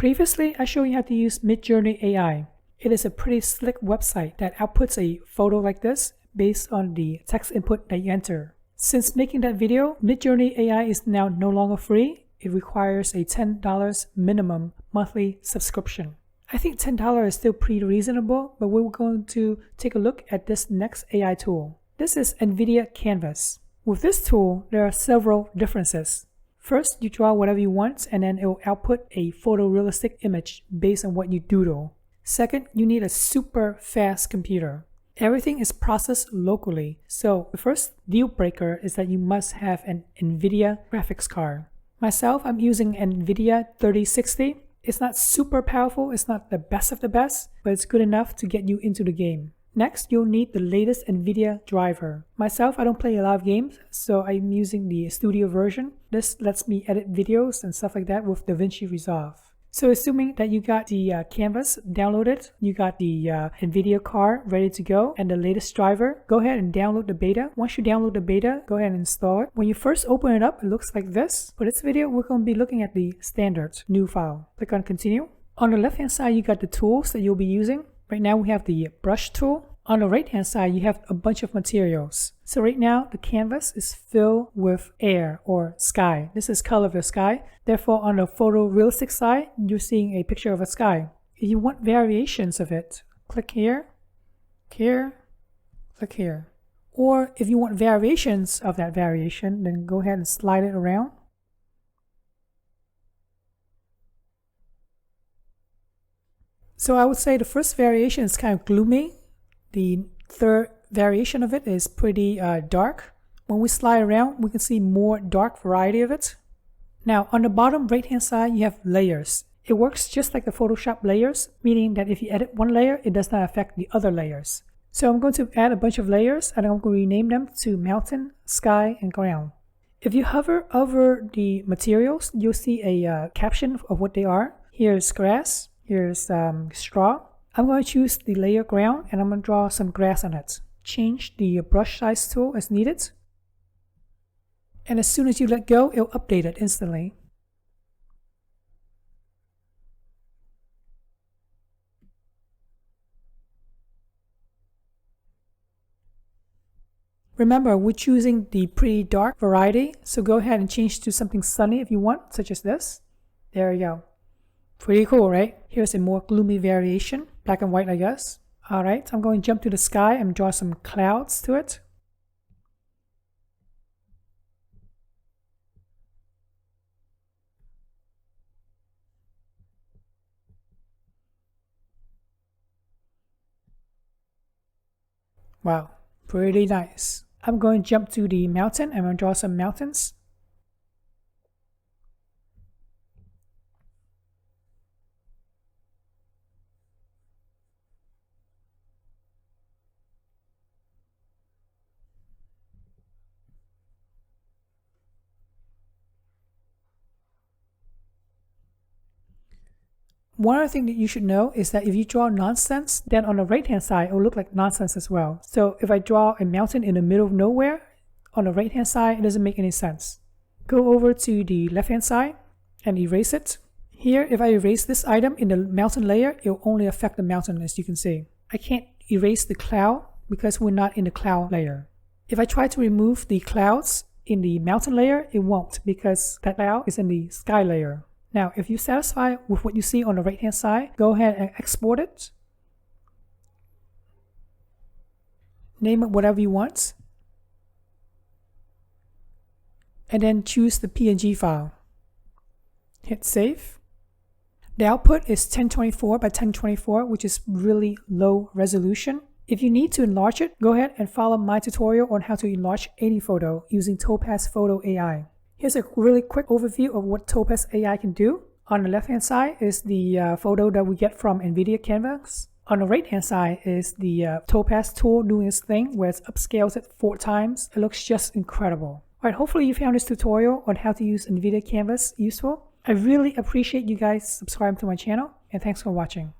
Previously, I showed you how to use Midjourney AI. It is a pretty slick website that outputs a photo like this based on the text input that you enter. Since making that video, Midjourney AI is now no longer free. It requires a $10 minimum monthly subscription. I think $10 is still pretty reasonable, but we're going to take a look at this next AI tool. This is Nvidia Canvas. With this tool, there are several differences. First, you draw whatever you want, and then it will output a photorealistic image based on what you doodle. Second, you need a super fast computer. Everything is processed locally, so the first deal breaker is that you must have an Nvidia graphics card. Myself, I'm using Nvidia 3060. It's not super powerful, it's not the best of the best, but it's good enough to get you into the game. Next, you'll need the latest Nvidia driver. Myself, I don't play a lot of games, so I'm using the studio version. This lets me edit videos and stuff like that with DaVinci Resolve. So assuming that you got the Canvas downloaded, you got the Nvidia card ready to go, and the latest driver, go ahead and download the beta. Once you download the beta, go ahead and install it. When you first open it up, it looks like this. For this video, we're going to be looking at the standard new file. Click on continue. On the left hand side, you got the tools that you'll be using. Right now we have the brush tool. On the right hand side, you have a bunch of materials. So right now, the canvas is filled with air or sky. This is color of the sky. Therefore, on the photorealistic side, you're seeing a picture of a sky. If you want variations of it, click here, here, click here. Or if you want variations of that variation, then go ahead and slide it around. So I would say the first variation is kind of gloomy. The third variation of it is pretty dark. When we slide around, we can see more dark variety of it. Now on the bottom right hand side, you have layers. It works just like the Photoshop layers, meaning that if you edit one layer, it does not affect the other layers. So I'm going to add a bunch of layers and I'm going to rename them to mountain, sky, and ground. If you hover over the materials, you'll see a caption of what they are. Here's grass. Here's straw. I'm going to choose the layer ground and I'm going to draw some grass on it. Change the brush size tool as needed. And as soon as you let go, it'll update it instantly. Remember, we're choosing the pretty dark variety, so go ahead and change to something sunny if you want, such as this. There you go. Pretty cool, right? Here's a more gloomy variation, black and white, I guess. All right, I'm going to jump to the sky and draw some clouds to it. Wow, pretty nice. I'm going to jump to the mountain and I'm going to draw some mountains. One other thing that you should know is that if you draw nonsense, then on the right hand side, it will look like nonsense as well. So if I draw a mountain in the middle of nowhere, on the right hand side, it doesn't make any sense. Go over to the left hand side and erase it. Here, if I erase this item in the mountain layer, it will only affect the mountain, as you can see. I can't erase the cloud because we're not in the cloud layer. If I try to remove the clouds in the mountain layer, it won't because that cloud is in the sky layer. Now, if you're satisfied with what you see on the right hand side, go ahead and export it. Name it whatever you want. And then choose the PNG file. Hit save. The output is 1024 by 1024, which is really low resolution. If you need to enlarge it, go ahead and follow my tutorial on how to enlarge any photo using Topaz Photo AI. Here's a really quick overview of what Topaz AI can do. On the left hand side is the photo that we get from Nvidia Canvas. On the right hand side is the Topaz tool doing its thing where it upscales it 4 times. It looks just incredible. Alright, hopefully you found this tutorial on how to use Nvidia Canvas useful. I really appreciate you guys subscribing to my channel and thanks for watching.